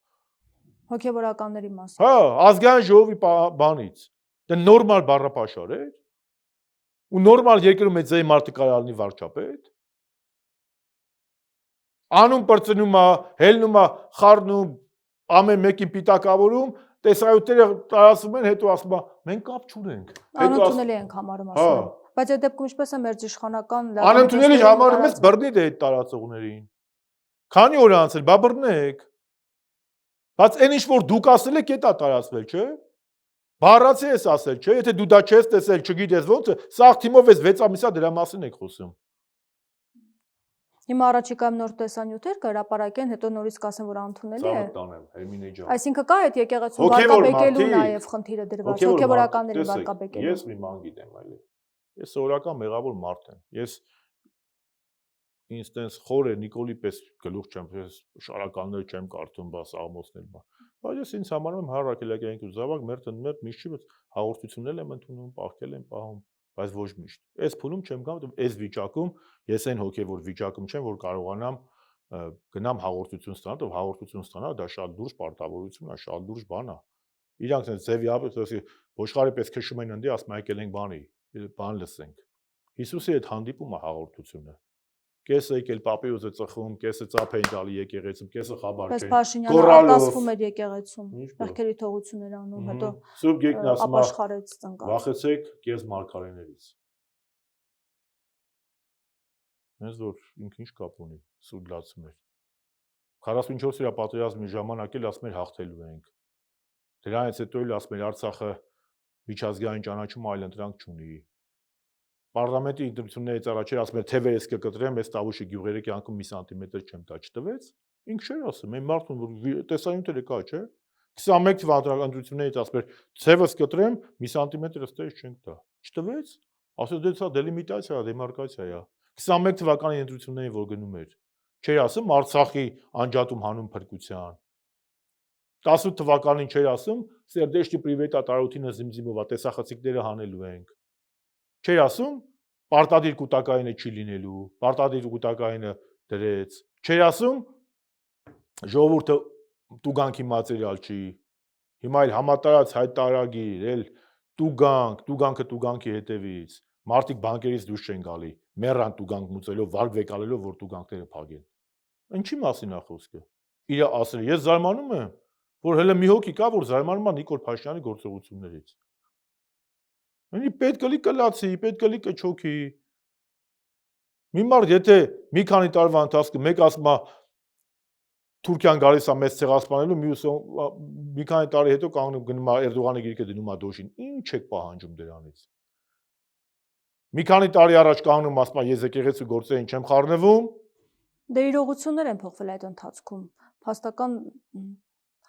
հոգեվորականների մասին։ Հա, ազգային ժողովի բանից։ Դա նորմալ բառապաշար է։ Ու նորմալ երկրում է ձեի մարդը կարող լինի վարչապետ։ Անում պրծնում է, հելնում է, խառնում, ամեն մեկին պիտակավորում, տեսայությունները տարածվում են, հետո ասում է, մենք կապ չունենք։ Անընդունելի ենք համարում ասում են։ Բայց այդ դեպքում ինչպես է մեր իշխանական անընդունելի համարում ես բռնի դե այդ տարածողներին։ Քանի օր անցել, բա բռնեք։ Բայց այն ինչ որ դուք ասել եք, դա տարածվել, չէ՞։ Բառացի ես ասել, չէ՞, եթե դու դա չես տեսել, չգիտես ոնց է, սաղ թիմով ես 6 ամիսա դրա մասին եք խոսում։ Հիմա առաջիկայում նոր տեսանյութեր կհրապարակեն, հետո նորից կասեն, որ անընդունելի է։ Ծաղ տանեմ, Հերմինե ջան։ Այսինքն կա այդ եկեղեցու վարկաբեկելու նաև խնդիրը դրված, հոգեվորականների վարկաբեկելու։ Ես մի բան գիտեմ, այլ ես սովորական մեղավոր մարդ եմ։ Ես ինձ տենց խոր է Նիկոլի պես գլուխ չեմ, ես շարականներ չեմ կարդում, բաս աղմոսներ բան։ Բայց ես ինձ համարում եմ հառակելակյանք ու զավակ մերթ միշտ չի հաղորդություններ եմ ընդունում, պահքել եմ պահում, բայց ոչ միշտ։ Այս փուլում չեմ գամ, այս վիճակում ես այն հոգևոր վիճակում չեմ, որ կարողանամ գնամ հաղորդություն ստանալ, ով հաղորդություն ստանալ, դա շատ դուրս պարտավորություն է, շատ դուրս բան է։ Իրանք sense ձևի ապրես ոչխարի պես քշում են ընդի, ասում եկել ենք բան լսենք։ Հիսուսի հետ հանդիպումը հաղորդությունը։ Կեսը եկել պապիրոս է ծխում, կեսը ծափ էին տալի եկեղեցում, կեսը խաբար չէ։ Պես Փաշինյանը արտասվում էր եկեղեցում, մեղքերի թողություններ անում, հետո Սուրբ Գիրքն ասում է, ապաշխարեց ծնկա։ վախեցեք կես մարգարեներից։ Հենց որ ինքը ինչ կապ ունի, սուրբ լացում էր։ 44-րդ պատերազմի ժամանակ էլ ասում էր հաղթելու ենք։ Դրանից հետո էլ ասում էր Արցախը միջազգային ճանաչում այլ ընտրանք չունի։ Պարլամենտի ընտրություններից առաջ ասում էր թե վերես կկտրեմ, այս տավուշի գյուղերի կյանքում մի սանտիմետր չեմ տա, չտվեց։ Ինքը չէր ասում, այն մարդուն որ տեսանյութերը կա, չէ։ 21 թվականի ընտրություններից ասում էր ցևս կտրեմ, մի սանտիմետր ըստեյս չենք տա։ Չտվեց։ Ասում դե սա դելիմիտացիա է, դեմարկացիա է։ 21 թվականի ընտրություններին որ գնում էր։ Չէր ասում Արցախի անջատում հանուն փրկության։ 18 թվականին չէր ասում Սերդեշտի պրիվետա տարօթինը զիմզիմովա տեսախցիկները հանելու ենք։ Չէր ասում պարտադիր կൂട്ടակայինը չի լինելու, պարտադիր կൂട്ടակայինը դրեց։ Չէր ասում ժողովուրդը տուգանքի մատերիալ չի։ Հիմա էլ համատարած հայտարարագիր, էլ տուգանքը տուգանքի հետևից։ Մարդիկ բանկերից դուրս չեն գալի, մեռան տուգանք մուծելով, վարգ վեկալելով, որ տուգանքները փակեն։ Ինչի մասին է խոսքը։ Իր ասել, ես զարմանում եմ, որ հələ մի հոգի կա, որ զարմանում է Նիկոլ Փաշինյանի գործողություններից։ Ինի պետք է կլացի, պետք է կչոքի։ Մի մարդ եթե մի քանի տարվա ընթացքում մեկ ասում է Թուրքիան գալիս է մեծ ցեղասպանելու, մյուսը մի քանի տարի հետո կանգնում գնում է Էրդողանի գիրկը դնում է դոշին։ Ինչ եք պահանջում դրանից։ Մի քանի տարի առաջ կանգնում ասում է ես եկեղեցու գործերին չեմ խառնվում։ Դե իրողություններ են փոխվել այդ ընթացքում։ Փաստական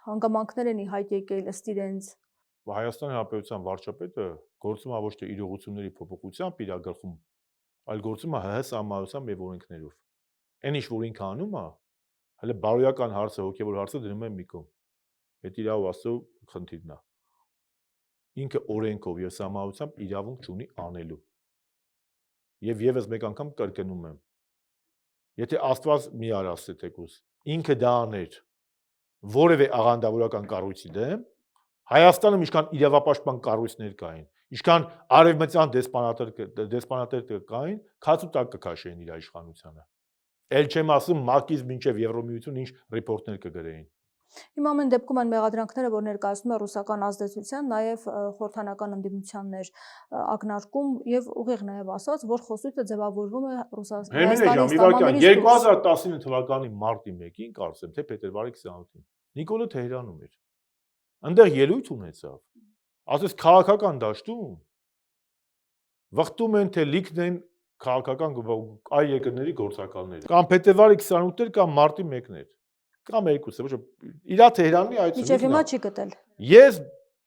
հանգամանքներ են ի հայտ եկել ըստ իրենց։ Հայաստանի Հանրապետության վարչապետը գործում է ոչ թե իրողությունների փոփոխությամբ իր գլխում, այլ գործում է ՀՀ սահմանությամբ եւ օրենքներով։ Այն ինչ որ ինքը անում է, հələ բարոյական հարցը, հոգեվոր հարցը դնում են մի կողմ։ Այդ իրավ ասու խնդիրն է։ Ինքը օրենքով եւ սահմանությամբ իրավունք չունի անելու։ Եվ եւս մեկ անգամ կրկնում եմ։ Եթե Աստված մի արասը թեկուս, ինքը դա աներ որևէ աղանդավորական կառույցի դեմ, Հայաստանում ինչքան իրավապաշտպան կառույցներ կային, ինչքան արևմտյան դեսպանատեր կային, քաց ու տակ կքաշեին իր իշխանությանը։ Էլ չեմ ասում ՄԱԿ-ից մինչև Եվրոմիություն ինչ ռեպորտներ կգրեին։ Հիմա ամեն դեպքում այն մեղադրանքները, որ ներկայացնում է ռուսական ազդեցության, նաև խորհրդանական ընդդիմություններ ակնարկում եւ ուղիղ նաև ասած, որ խոսույթը ձևավորվում է Ռուսաստանի 2019 թվականի մարտի 1-ին, կարծեմ, թե փետրվարի 28-ին Նիկոլը Թեհրանում էր։ Այնտեղ ելույթ ունեցավ։ Ասես քաղաքական դաշտում վխտում են, թե լիքն են քաղաքական այլ երկրների գործակալները։ Կամ փետրվարի 28-ներ կամ մարտի 1-ներ։ Կամ երկուսը, ոչ իրա Թեհրանի այդ Մինչև հիմա չի գտել։ Ես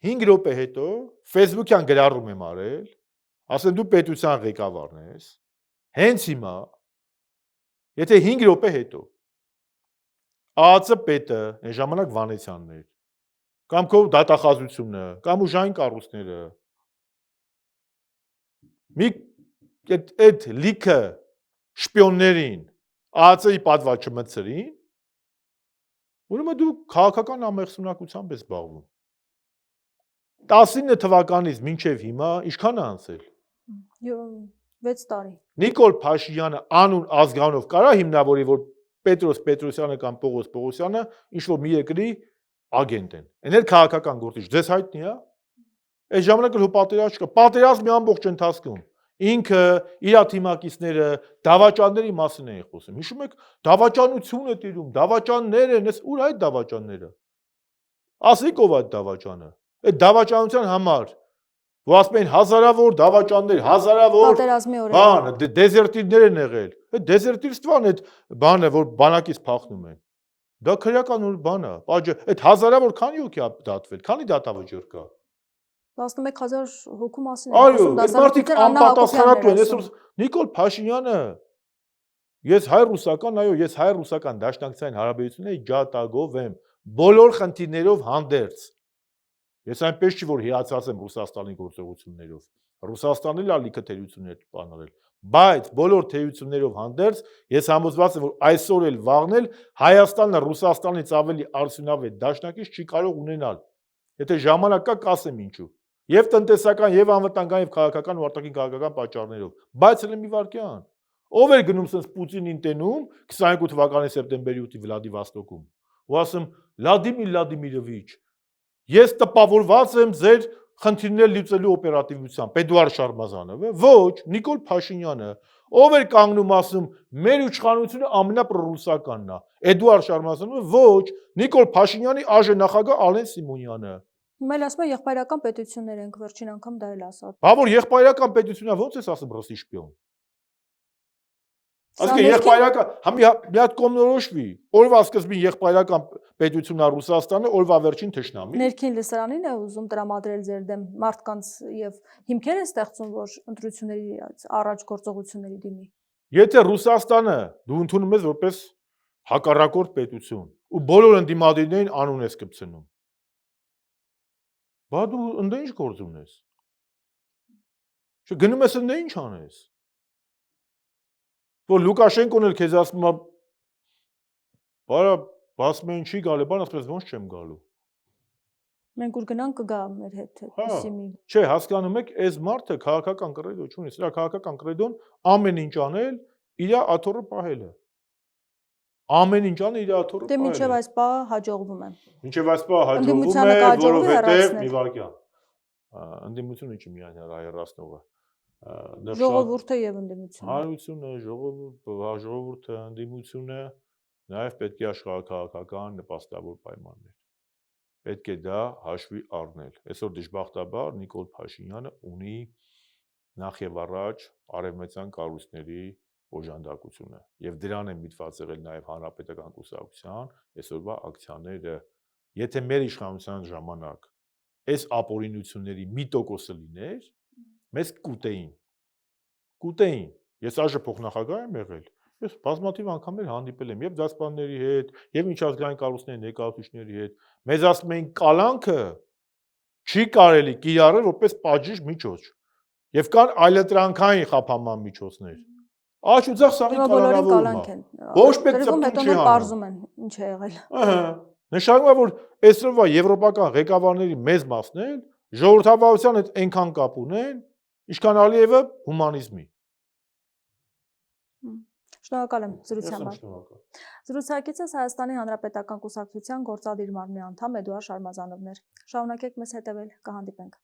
5 րոպե հետո Facebook-յան գրառում եմ արել, ասեմ դու պետության ղեկավարն ես, հենց հիմա, եթե 5 րոպե հետո ԱԱՑ պետը, այն ժամանակ Վանեցյանն էր, կամ քո դատախազությունը, կամ ուժային կառույցները մի այդ լիքը շպիոններին ԱԱՑ-ի պատվա չմտցրին, ուրեմն դու քաղաքական ամերսունակությամբ ես զբաղվում։ 19 թվականից մինչև հիմա ինչքան է անցել։ 6 տարի։ Նիկոլ Փաշինյանը անուն ազգանով կարա հիմնավորի, որ Պետրոս Պետրոսյանը կամ Պողոս Պողոսյանը ինչ որ մի երկրի ագենտ են։ Էն էլ քաղաքական գործիչ, ձեզ հայտնի է։ Այս ժամանակ էլ պատերազմ չկա։ Պատերազմի ամբողջ ընթացքում ինքը իր թիմակիցները դավաճանների մասին էին խոսում։ Հիշում եք, դավաճանություն է տիրում, դավաճաններ են, ես ուր այդ դավաճանները։ Ասեք ով այդ դավաճանը։ Այդ դավաճանության համար որ ասում են հազարավոր դավաճաններ, հազարավոր պատերազմի օրեր։ Բան, դեզերտիրներ են եղել։ Այդ դեզերտիրստվան այդ բանը, որ բանակից փախնում են։ Դա քրեական բան է։ Այդ հազարավոր քանի հոգի է դատվել, քանի դատավճիռ կա։ 11000 հոգու մասին է խոսում, այդ մարդիկ անպատասխանատու են։ Այսօր Նիկոլ Փաշինյանը ես հայ-ռուսական, այո, ես հայ-ռուսական դաշնակցային հարաբերությունների ջատագով եմ, բոլոր խնդիրներով հանդերձ։ Ես այնպես չի որ հիացած եմ Ռուսաստանի գործողություններով։ Ռուսաստանն էլ ալիքը թերություններ բանալել, բայց բոլոր թերություններով հանդերձ ես համոզված եմ որ այսօր էլ վաղն էլ Հայաստանը Ռուսաստանից ավելի արդյունավետ դաշնակից չի կարող ունենալ։ Եթե ժամանակ կա, կասեմ ինչու։ Եվ տնտեսական, եւ անվտանգական, եւ քաղաքական ու արտաքին քաղաքական պատճառներով։ Բայց հենց մի վարքյան։ Ով էր գնում sense Պուտինին տենում 22 թվականի սեպտեմբերի 8-ի Վլադիվաստոկում։ Ու ասում Վլադիմիր Վլադիմիրովիչ, ես տպավորված եմ ձեր խնդիրներ լուծելու օպերատիվությամբ, Էդուարդ Շարմազանովը, ոչ, Նիկոլ Փաշինյանը, ով էր կանգնում ասում, մեր իշխանությունը ամենապրոռուսականն է, Էդուարդ Շարմազանովը, ոչ, Նիկոլ Փաշինյանի ԱԺ նախագահ Ալեն Սիմոնյանը։ Հիմա ասում են եղբայրական պետություններ ենք, վերջին անգամ դա էլ ասած։ Բա որ եղբայրական պետությունա ո՞նց ես ասում ռուսի շպիոն։ Ասկե եղբայրական, մի հատ կողմնորոշվի, օրվա սկզբին եղբայրական պետությունն է Ռուսաստանը, օրվա վերջին թշնամի։ Ներքին լսարանին է ուզում տրամադրել ձեր դեմ մարդկանց եւ հիմքեր են ստեղծում, որ ընտրությունների առաջ գործողությունների դիմի։ Եթե Ռուսաստանը դու ընդունում ես որպես հակառակորդ պետություն ու բոլոր ընդդիմադիրներին անուն ես կպցնում։ Բա դու ընդ ինչ գործ ունես։ Գնում ես ընդ ինչ անես։ Որ Լուկաշենկոն էլ քեզ ասում է, բարա, ասում են չի գալու, բան ասես ոնց չեմ գալու։ Մենք ուր գնանք կգա մեր հետ այդպեսի մի։ Չէ, հասկանում եք, այս մարդը քաղաքական կռեդո չունի, սրա քաղաքական կռեդոն ամեն ինչ անել, իր աթոռը պահելը։ Ամեն ինչ անը իր աթոռը պահելը։ Դե մինչև այս պահը հաջողվում է։ Մինչև այս պահը հաջողվում է, որովհետև մի վարքյան։ Ընդդիմությունը չի միայն հեռացնողը։ Ժողովուրդը եւ ընդդիմությունը։ Հանրությունը, ժողովուրդը, ընդդիմությունը նաև պետք է աշխարհաքաղաքական նպաստավոր պայմաններ։ Պետք է դա հաշվի առնել։ Այսօր դժբախտաբար Նիկոլ Փաշինյանը ունի նախ եւ առաջ արևմտյան կառույցների օժանդակությունը եւ դրան է միտված եղել նաեւ հանրապետական կուսակցության այսօրվա ակցիաները, եթե մեր իշխանության ժամանակ այս ապօրինությունների մի տոկոսը լիներ, մեզ կուտեին։ Ես այժմ փոխնախագահ եմ եղել, ես բազմաթիվ անգամներ հանդիպել եմ եւ դասպանների հետ, եւ միջազգային կառույցների ներկայացուցիչների հետ, մեզ ասում էին կալանքը չի կարելի կիրառել որպես պատժիժ միջոց։ Եվ կան այլընտրանքային խափանման միջոցներ։ Աջ ու ձախ սաղի կալանավորում։ Ոչ մեկ ծպտուն չի հետո անում։ պարզում են ինչ է եղել։ Ահա։ Նշանակում է, որ այսօրվա եվրոպական ղեկավարների մեծ մասն էլ ժողովրդավարության հետ այնքան կապ ունեն, ինչքան Ալիևը հումանիզմի։ Շնորհակալ եմ Ես զրույցի եմ համար։ շնորհակալ։ Զրուցակիցս Հայաստանի Հանրապետական Կուսակցության գործադիր մարմնի անդամ Էդուարդ Շարմազանովն էր։ Շարունակեք մեզ հետևել, կհանդիպենք։